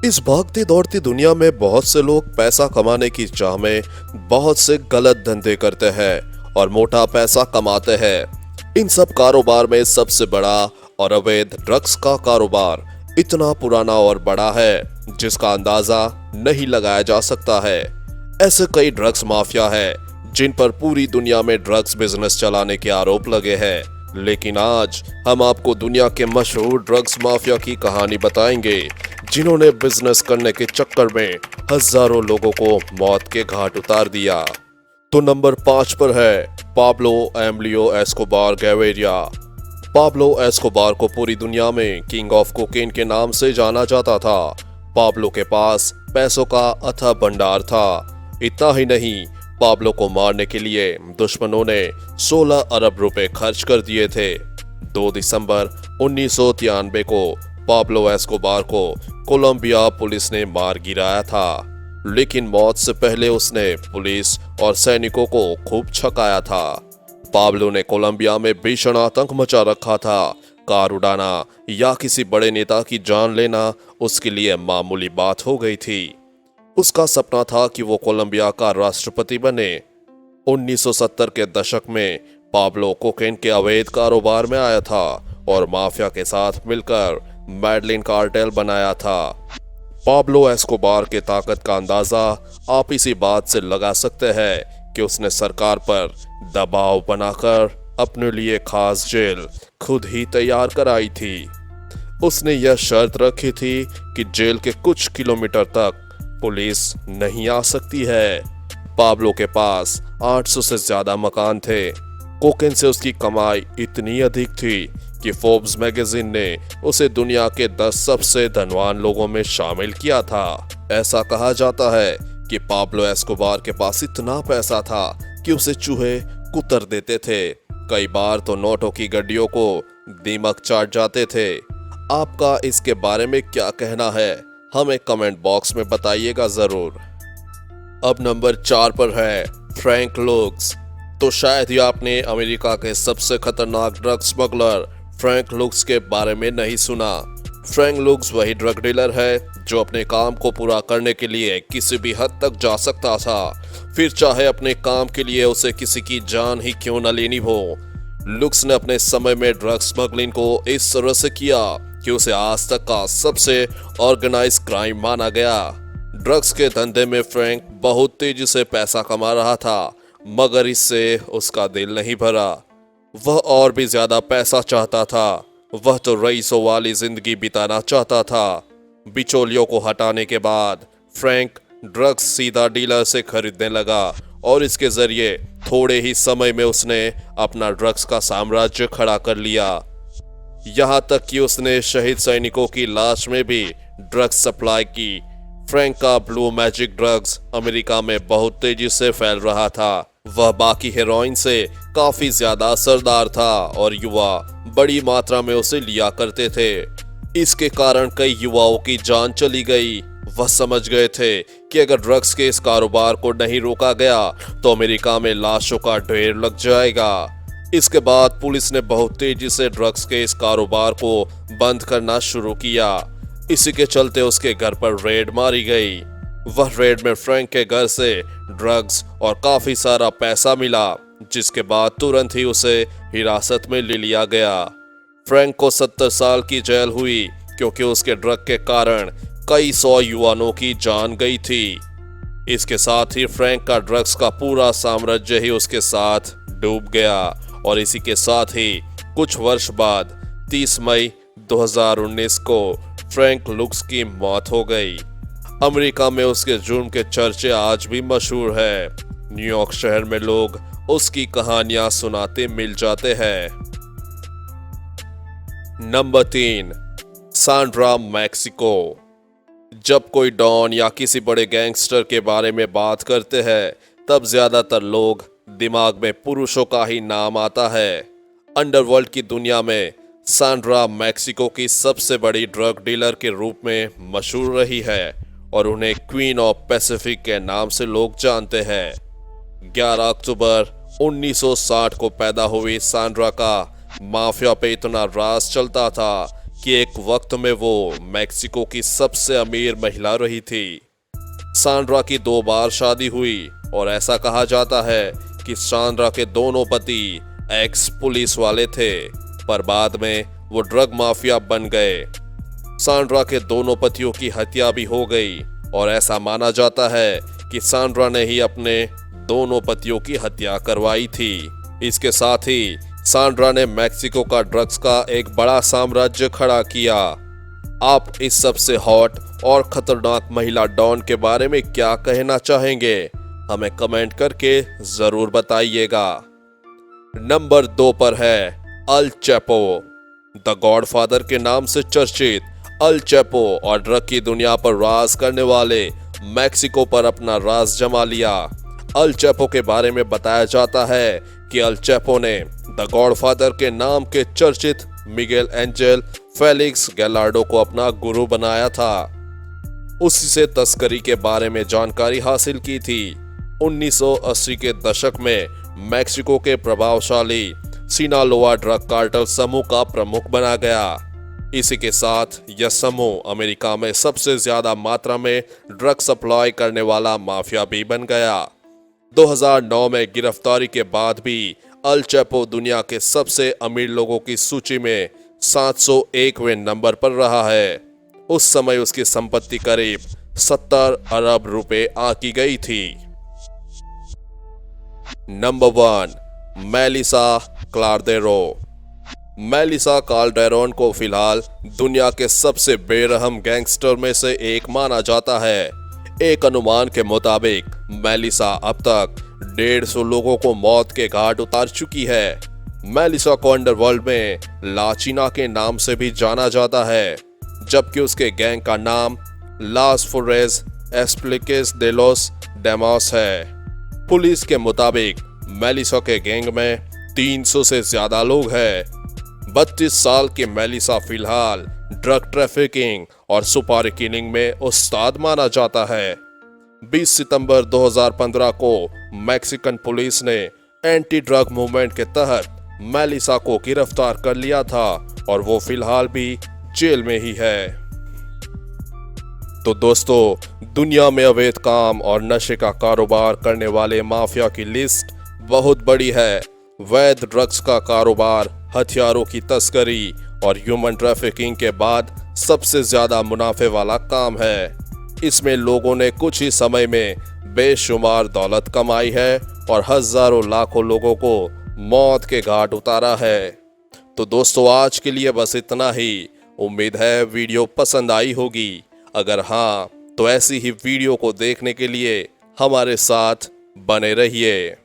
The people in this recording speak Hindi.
इस भागती दौड़ती दुनिया में बहुत से लोग पैसा कमाने की चाह में बहुत से गलत धंधे करते हैं और मोटा पैसा कमाते हैं। इन सब कारोबार में सबसे बड़ा और अवैध ड्रग्स का कारोबार इतना पुराना और बड़ा है जिसका अंदाजा नहीं लगाया जा सकता है। ऐसे कई ड्रग्स माफिया है जिन पर पूरी दुनिया में ड्रग्स बिजनेस चलाने के आरोप लगे हैं, लेकिन आज हम आपको दुनिया के मशहूर ड्रग्स माफिया की कहानी बताएंगे जिन्होंने बिजनेस करने के चक्कर में हजारों लोगों को मौत के घाट उतार दिया। तो नंबर 5 पर है पाब्लो एमलियो एस्कोबार गैविरिया। पाब्लो एस्कोबार को पूरी दुनिया में किंग ऑफ कोकेन के नाम से जाना जाता था। पाब्लो के पास पैसों का अथाह भंडार था। इतना ही नहीं, पाब्लो को मारने के लिए दुश्मनों ने 16 अरब रुपए खर्च कर दिए थे। 2 दिसंबर 1993 को पाब्लो एस्कोबार को कोलंबिया पुलिस ने मार गिराया था, लेकिन मौत से पहले उसने पुलिस और सैनिकों को खूब छकाया था। पाब्लो ने कोलंबिया में भीषण आतंक मचा रखा था। कार उड़ाना या किसी बड़े नेता की जान लेना उसके लिए मामूली बात हो गई थी। उसका सपना था कि वो कोलंबिया का राष्ट्रपति बने। 1970 के दशक में पाब्लो कोकेन के अवैध कारोबार में आया था और माफिया के साथ मिलकर मैडलिन कार्टेल बनाया था। पाब्लो एस्कोबार के ताकत का अंदाजा आप इसी बात से लगा सकते हैं कि उसने सरकार पर दबाव बनाकर अपने लिए खास जेल खुद ही तैयार कराई थी। उसने यह शर्त रखी थी कि जेल के कुछ किलोमीटर तक पुलिस नहीं आ सकती है। पाब्लो के पास 800 से ज्यादा मकान थे। कोकेन से उसकी कमाई इतनी अधिक थी कि फोर्ब्स मैगजीन ने उसे दुनिया के 10 सबसे धनवान लोगों में शामिल किया था। ऐसा कहा जाता है कि पाब्लो एस्कोबार के पास इतना पैसा था कि उसे चूहे कुतर देते थे। कई बार तो नोटों की गड्डियों को दीमक चाट जाते थे। आपका इसके बारे में क्या कहना है, हमें कमेंट बॉक्स में बताइएगा जरूर। अब नंबर 4 पर है फ्रैंक लुक्स। तो शायद ही आपने अमेरिका के सबसे खतरनाक ड्रग स्मगलर फ्रैंक लुक्स के बारे में नहीं सुना। फ्रैंक लुक्स वही ड्रग डीलर है जो अपने काम को पूरा करने के लिए किसी भी हद तक जा सकता था, फिर चाहे अपने काम के लिए उसे किसी की जान ही क्यों न लेनी हो। लुक्स ने अपने समय में ड्रग स्मगलिंग को इस तरह से किया कि उसे आज तक का सबसे ऑर्गेनाइज क्राइम माना गया। ड्रग्स के धंधे में फ्रैंक बहुत तेजी से पैसा कमा रहा था, मगर इससे उसका दिल नहीं भरा। वह और भी ज्यादा पैसा चाहता था। वह तो रईसों वाली जिंदगी बिताना चाहता था। बिचौलियों को हटाने के बाद फ्रैंक ड्रग्स सीधा डीलर से खरीदने लगा और इसके जरिए थोड़े ही समय में उसने अपना ड्रग्स का साम्राज्य खड़ा कर लिया। यहाँ तक कि उसने शहीद सैनिकों की लाश में भी ड्रग्स सप्लाई की। फ्रैंक का ब्लू मैजिक ड्रग्स अमेरिका में बहुत तेजी से फैल रहा था। वह बाकी हेरोइन से काफी ज्यादा असरदार था और युवा बड़ी मात्रा में उसे लिया करते थे। इसके कारण कई युवाओं की जान चली गई। वह समझ गए थे कि अगर ड्रग्स के इस कारोबार को नहीं रोका गया तो अमेरिका में लाशों का ढेर लग जाएगा। इसके बाद पुलिस ने बहुत तेजी से ड्रग्स के इस कारोबार को बंद करना शुरू किया। इसी के चलते उसके घर पर रेड मारी गई। वह रेड में फ्रैंक के घर से ड्रग्स और काफी सारा पैसा मिला, जिसके बाद तुरंत ही उसे हिरासत में ले लिया गया। फ्रैंक को 70 साल की जेल हुई क्योंकि उसके ड्रग के कारण कई 100 युवाओं की जान गई थी। इसके साथ ही फ्रैंक का ड्रग्स का पूरा साम्राज्य ही उसके साथ डूब गया और इसी के साथ ही कुछ वर्ष बाद 30 मई 2019 को फ्रैंक लुक्स की मौत हो गई। अमेरिका में उसके जुर्म के चर्चे आज भी मशहूर है। न्यूयॉर्क शहर में लोग उसकी कहानियां सुनाते मिल जाते हैं। Number 3, Sandra Mexico. जब कोई डॉन या किसी बड़े गैंगस्टर के बारे में बात करते हैं तब ज्यादातर लोग दिमाग में पुरुषों का ही नाम आता है। अंडरवर्ल्ड की दुनिया में सैंड्रा मैक्सिको की सबसे बड़ी ड्रग डीलर के रूप में मशहूर रही है और उन्हें क्वीन ऑफ पैसिफिक के नाम से लोग जानते हैं। 11 अक्टूबर 1960 को पैदा हुई सैंड्रा का माफिया पे इतना राज चलता था कि एक वक्त में वो मैक्सिको की सबसे अमीर महिला रही थी। सांड्रा की 2 बार शादी हुई और ऐसा कहा जाता है कि सांड्रा के दोनों पति एक्स पुलिस वाले थे, पर बाद में वो ड्रग माफिया बन गए। सांड्रा के दोनों पतियों की हत्या भी हो गई और ऐसा माना जाता है कि सांड्रा ने ही अपने दोनों पतियों की हत्या करवाई थी। इसके साथ ही सांड्रा ने मैक्सिको का ड्रग्स का एक बड़ा साम्राज्य खड़ा किया। आप इस सबसे हॉट और खतरनाक महिला डॉन के बारे में क्या कहना चाहेंगे? हमें कमेंट करके जरूर बताइएगा। नंबर 2 पर है अल चैपो। द गॉडफादर के नाम से चर्चित अल चैपो और ड्रग की दुनिया पर राज करने वाले मैक्सिको पर अपना राज जमा लिया। अल चैपो के बारे में बताया जाता है कि अल चैपो ने द गॉडफादर के नाम के चर्चित मिगेल एंजेल फेलिक्स गैलार्डो को अपना गुरु बनाया था। उसी से तस्करी के बारे में जानकारी हासिल की थी। 1980 के दशक में मैक्सिको के प्रभावशाली सिनालोआ ड्रग कार्टेल समूह का प्रमुख बना गया। इसी के साथ यह समूह अमेरिका में सबसे ज्यादा मात्रा में ड्रग सप्लाई करने वाला माफिया भी बन गया। 2009 में गिरफ्तारी के बाद भी अल चैपो दुनिया के सबसे अमीर लोगों की सूची में 701वें नंबर पर रहा है। उस समय उसकी संपत्ति करीब 70 अरब रुपए आंकी गई थी। Number 1, Melissa Calderon. Melissa Calderon को फिलहाल दुनिया के सबसे बेरहम गैंगस्टर में से एक माना जाता है। एक अनुमान के मुताबिक मेलिसा अब तक 150 लोगों को मौत के घाट उतार चुकी है। मेलिसा को अंडरवर्ल्ड में लाचिना के नाम से भी जाना जाता है, जबकि उसके गैंग का नाम लास फुरेज एस्प्लिकेस दे लोस डेमोस है। पुलिस के मुताबिक मेलिसा के गैंग में 300 से ज्यादा लोग हैं। 32 साल की मेलिसा फिलहाल ड्रग ट्रैफिकिंग और सुपारी किलिंग में उस्ताद माना जाता है। 20 सितंबर 2015 को मैक्सिकन पुलिस ने एंटी ड्रग मूवमेंट के तहत मेलिसा को गिरफ्तार कर लिया था और वो फिलहाल भी जेल में ही है। तो दोस्तों, दुनिया में अवैध काम और नशे का कारोबार करने वाले माफिया की लिस्ट बहुत बड़ी है। वैध ड्रग्स का कारोबार, हथियारों की तस्करी और ह्यूमन ट्रैफिकिंग के बाद सबसे ज्यादा मुनाफे वाला काम है। इसमें लोगों ने कुछ ही समय में बेशुमार दौलत कमाई है और हजारों लाखों लोगों को मौत के घाट उतारा है। तो दोस्तों, आज के लिए बस इतना ही। उम्मीद है वीडियो पसंद आई होगी। अगर हाँ, तो ऐसी ही वीडियो को देखने के लिए हमारे साथ बने रहिए।